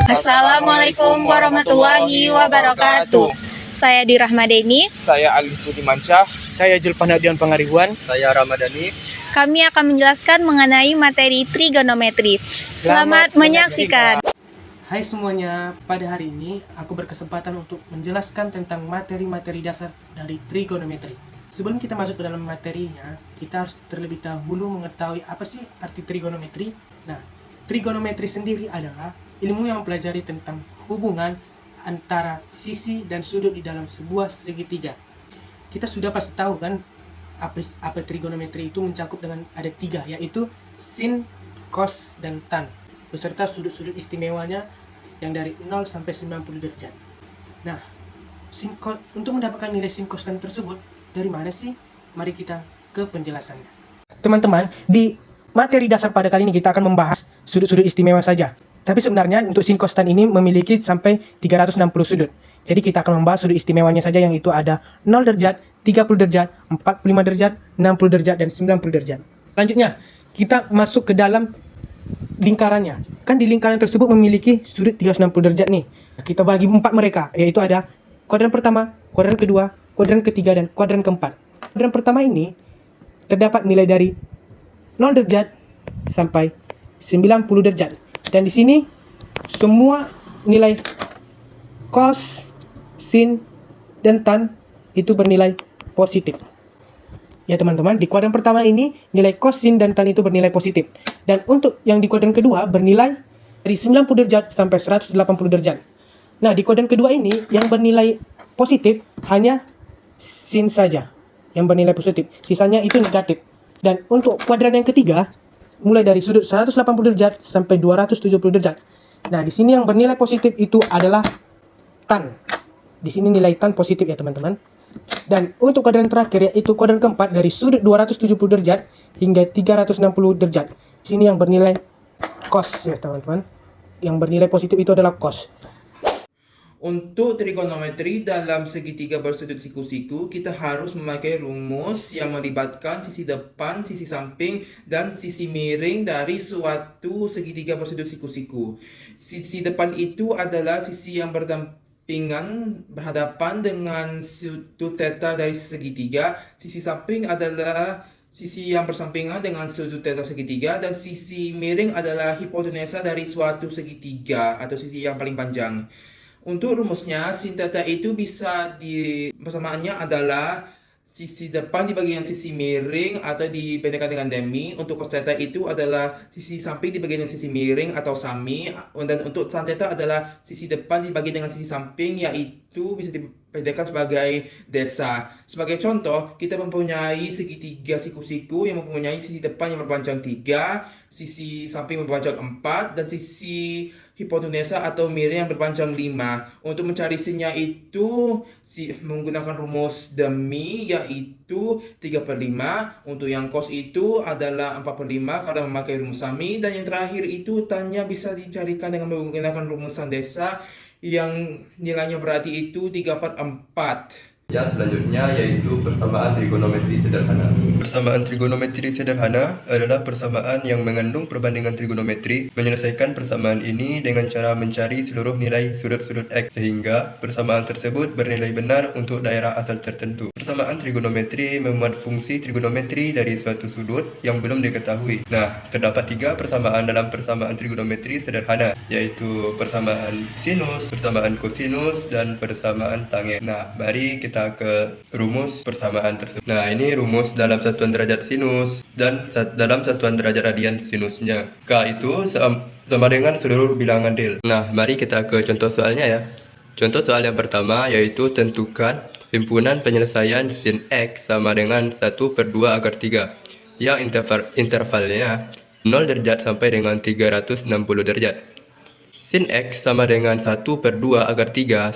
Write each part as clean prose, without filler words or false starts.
Assalamualaikum warahmatullahi wabarakatuh. Saya Dirahmadeni. Saya Alif Putih Mansyah. Saya Julpanadian Pangaribuan. Saya Ramadhani. Kami akan menjelaskan mengenai materi trigonometri. Selamat menyaksikan. Hai semuanya, pada hari ini aku berkesempatan untuk menjelaskan tentang materi-materi dasar dari trigonometri. Sebelum kita masuk ke dalam materinya, kita harus terlebih dahulu mengetahui apa sih arti trigonometri. Nah, trigonometri sendiri adalah ilmu yang mempelajari tentang hubungan antara sisi dan sudut di dalam sebuah segitiga. Kita sudah pasti tahu kan apa trigonometri itu mencakup dengan ada tiga, yaitu sin, cos, dan tan, beserta sudut-sudut istimewanya yang dari 0 sampai 90 derajat. Nah, untuk mendapatkan nilai sin, cos, tan tersebut dari mana sih? Mari kita ke penjelasannya. Teman-teman, di materi dasar pada kali ini kita akan membahas sudut-sudut istimewa saja. Tapi sebenarnya untuk sin, cos, tan ini memiliki sampai 360 sudut. Jadi kita akan membahas sudut istimewanya saja, yang itu ada 0 derajat, 30 derajat, 45 derajat, 60 derajat, dan 90 derajat. Selanjutnya, kita masuk ke dalam lingkarannya. Kan di lingkaran tersebut memiliki sudut 360 derajat nih. Kita bagi 4 mereka, yaitu ada kuadran pertama, kuadran kedua, kuadran ketiga, dan kuadran keempat. Kuadran pertama ini terdapat nilai dari 0 derajat sampai 90 derajat. Dan di sini semua nilai cos, sin, dan tan itu bernilai positif. Ya teman-teman, di kuadran pertama ini nilai cos, sin, dan tan itu bernilai positif. Dan untuk yang di kuadran kedua bernilai dari 90 derajat sampai 180 derajat. Nah, di kuadran kedua ini yang bernilai positif hanya sin saja yang bernilai positif. Sisanya itu negatif. Dan untuk kuadran yang ketiga mulai dari sudut 180 derajat sampai 270 derajat. Nah, di sini yang bernilai positif itu adalah tan. Di sini nilai tan positif ya teman-teman. Dan untuk kuadran terakhir, yaitu kuadran keempat, dari sudut 270 derajat hingga 360 derajat. Di sini yang bernilai cos ya teman-teman. Yang bernilai positif itu adalah cos. Untuk trigonometri dalam segitiga bersudut siku-siku, kita harus memakai rumus yang melibatkan sisi depan, sisi samping, dan sisi miring dari suatu segitiga bersudut siku-siku. Sisi depan itu adalah sisi yang berhadapan dengan sudut theta dari segitiga. Sisi samping adalah sisi yang bersampingan dengan sudut theta segitiga, dan sisi miring adalah hipotenusa dari suatu segitiga atau sisi yang paling panjang. Untuk rumusnya, sin theta itu persamaannya adalah sisi depan dibagi dengan sisi miring atau dipendekkan dengan demi. Untuk cos theta itu adalah sisi samping dibagi dengan sisi miring atau sami. Dan untuk tan theta adalah sisi depan dibagi dengan sisi samping, yaitu bisa dipendekkan sebagai desa. Sebagai contoh, kita mempunyai segitiga siku-siku yang mempunyai sisi depan yang berpanjang 3, sisi samping yang berpanjang 4, dan sisi hipotenusa atau miring yang berpanjang 5. Untuk mencari sinnya itu menggunakan rumus demi, yaitu 3/5. Untuk yang cos itu adalah 4/5 karena memakai rumus sami. Dan yang terakhir itu tannya bisa dicarikan dengan menggunakan rumusan desa yang nilainya berarti itu 3/4. Yang selanjutnya yaitu persamaan trigonometri sederhana. Persamaan trigonometri sederhana adalah persamaan yang mengandung perbandingan trigonometri. Menyelesaikan persamaan ini dengan cara mencari seluruh nilai sudut-sudut X, sehingga persamaan tersebut bernilai benar untuk daerah asal tertentu. Persamaan trigonometri memuat fungsi trigonometri dari suatu sudut yang belum diketahui. Nah, terdapat 3 persamaan dalam persamaan trigonometri sederhana, yaitu persamaan sinus, persamaan kosinus, dan persamaan tangent. Nah, mari kita ke rumus persamaan tersebut. Nah, ini rumus dalam satuan derajat sinus dan dalam satuan derajat radian sinusnya. K itu sama dengan seluruh bilangan del. Nah, mari kita ke contoh soalnya ya. Contoh soal yang pertama yaitu tentukan himpunan penyelesaian sin X sama dengan 1/2 akar 3 yang intervalnya 0 derajat sampai dengan 360 derajat. Sin X sama dengan 1/2 akar 3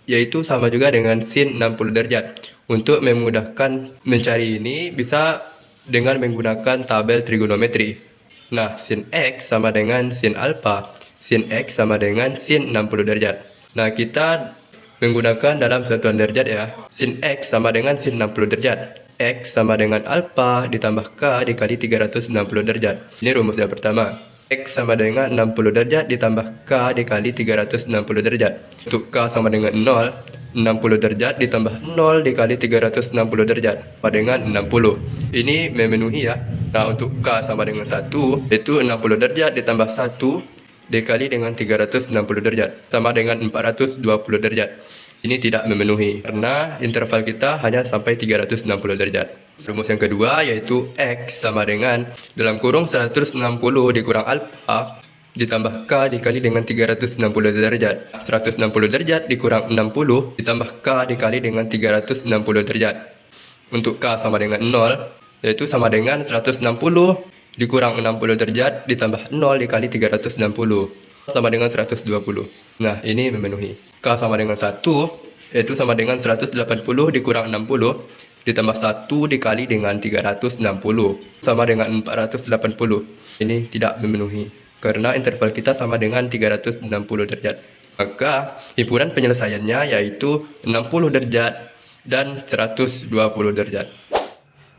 yaitu sama juga dengan sin 60 derajat. Untuk memudahkan mencari ini bisa dengan menggunakan tabel trigonometri. Nah, sin X sama dengan sin alfa. sin X sama dengan sin 60 derajat. Nah, kita menggunakan dalam satuan derajat ya. Sin X sama dengan sin 60 derajat. X sama dengan alfa ditambah K dikali 360 derajat. Ini rumus yang pertama. X sama dengan 60 derajat ditambah K dikali 360 derajat. Untuk K sama dengan 0, 60 derajat ditambah 0 dikali 360 derajat sama dengan 60. Ini memenuhi ya. Nah, untuk K sama dengan 1, yaitu 60 derajat ditambah 1 dikali dengan 360 derajat sama dengan 420 derajat. Ini tidak memenuhi karena interval kita hanya sampai 360 derajat. Rumus yang kedua yaitu X sama dengan dalam kurung 160 dikurang alfa ditambah K dikali dengan 360 derajat. 160 derajat dikurang 60 ditambah K dikali dengan 360 derajat. Untuk K sama dengan 0 yaitu sama dengan 160 dikurang 60 derajat ditambah 0 dikali 360 sama dengan 120. Nah, ini memenuhi. K sama dengan 1 yaitu sama dengan 180 dikurang 60 ditambah 1 dikali dengan 360 sama dengan 480. Ini tidak memenuhi karena interval kita sama dengan 360 derajat. Maka himpunan penyelesaiannya yaitu 60 derajat dan 120 derajat.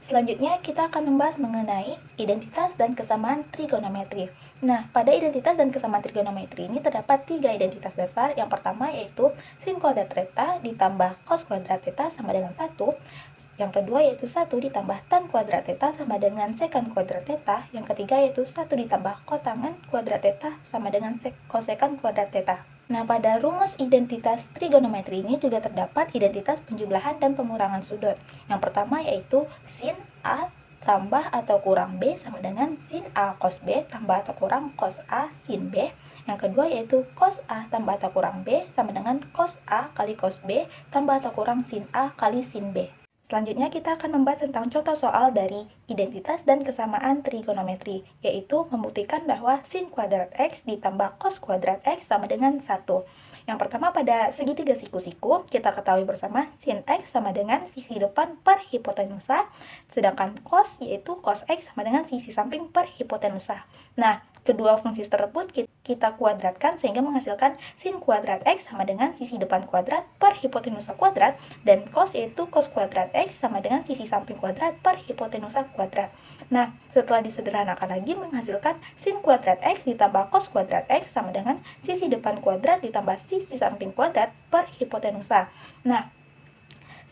Selanjutnya kita akan membahas mengenai identitas dan kesamaan trigonometri. Nah, pada identitas dan kesamaan trigonometri ini terdapat 3 identitas dasar. Yang pertama yaitu sin kuadrat theta ditambah cos kuadrat theta sama dengan 1. Yang kedua yaitu 1 ditambah tan kuadrat theta sama dengan sekant kuadrat theta. Yang ketiga yaitu 1 ditambah kotangen kuadrat theta sama dengan kosekant kuadrat theta. Nah, pada rumus identitas trigonometri ini juga terdapat identitas penjumlahan dan pengurangan sudut. Yang pertama yaitu sin A tambah atau kurang B sama dengan sin A cos B tambah atau kurang cos A sin B. Yang kedua yaitu cos A tambah atau kurang B sama dengan cos A kali cos B tambah atau kurang sin A kali sin B. Selanjutnya kita akan membahas tentang contoh soal dari identitas dan kesamaan trigonometri, yaitu membuktikan bahwa sin kuadrat X ditambah cos kuadrat X sama dengan 1. Yang pertama pada segitiga siku-siku, kita ketahui bersama sin X sama dengan sisi depan per hipotenusa, sedangkan cos yaitu cos X sama dengan sisi samping per hipotenusa. Nah, kedua fungsi tersebut kita kuadratkan sehingga menghasilkan sin kuadrat X sama dengan sisi depan kuadrat per hipotenusa kuadrat, dan cos yaitu cos kuadrat X sama dengan sisi samping kuadrat per hipotenusa kuadrat. Nah, setelah disederhanakan lagi menghasilkan sin kuadrat X ditambah cos kuadrat X sama dengan sisi depan kuadrat ditambah sisi samping kuadrat per hipotenusa. Nah,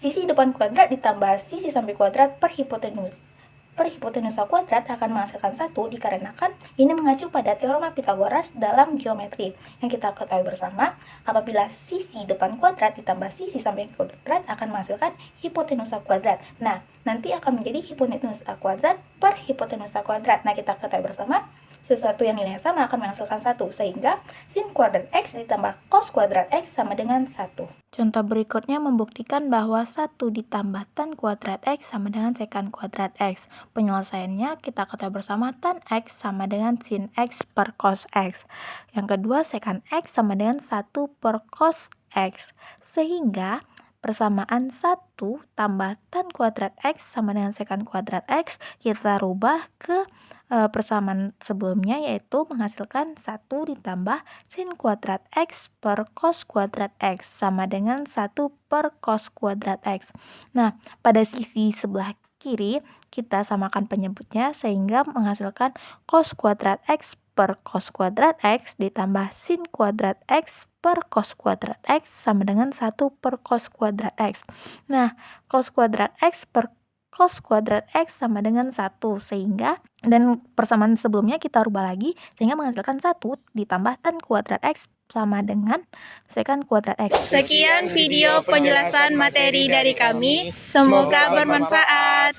sisi depan kuadrat ditambah sisi samping kuadrat per hipotenusa kuadrat akan menghasilkan 1 dikarenakan ini mengacu pada teorema Pythagoras dalam geometri yang kita ketahui bersama. Apabila sisi depan kuadrat ditambah sisi samping kuadrat akan menghasilkan hipotenusa kuadrat. Nah, nanti akan menjadi hipotenusa kuadrat per hipotenusa kuadrat. Nah, kita ketahui bersama sesuatu yang nilainya sama akan menghasilkan 1, sehingga sin kuadrat X ditambah cos kuadrat X sama dengan 1. Contoh berikutnya membuktikan bahwa 1 ditambah tan kuadrat X sama dengan sekant kuadrat X. Penyelesaiannya kita ketahui bersama tan X sama dengan sin X per cos X. Yang kedua sekant X sama dengan 1 per cos X. Sehingga persamaan 1 tambah tan kuadrat X sama dengan sekant kuadrat X kita rubah ke persamaan sebelumnya, yaitu menghasilkan 1 ditambah sin kuadrat X per cos kuadrat X sama dengan 1 per cos kuadrat X. Nah, pada sisi sebelah kiri kita samakan penyebutnya sehingga menghasilkan cos kuadrat X per cos kuadrat X ditambah sin kuadrat X per cos kuadrat X sama dengan 1 per cos kuadrat X. Nah, cos kuadrat X per cos kuadrat X sama dengan 1, sehingga dan persamaan sebelumnya kita rubah lagi sehingga menghasilkan 1 ditambah tan kuadrat X sama dengan sekant kuadrat X. Sekian video penjelasan materi dari kami. Semoga bermanfaat.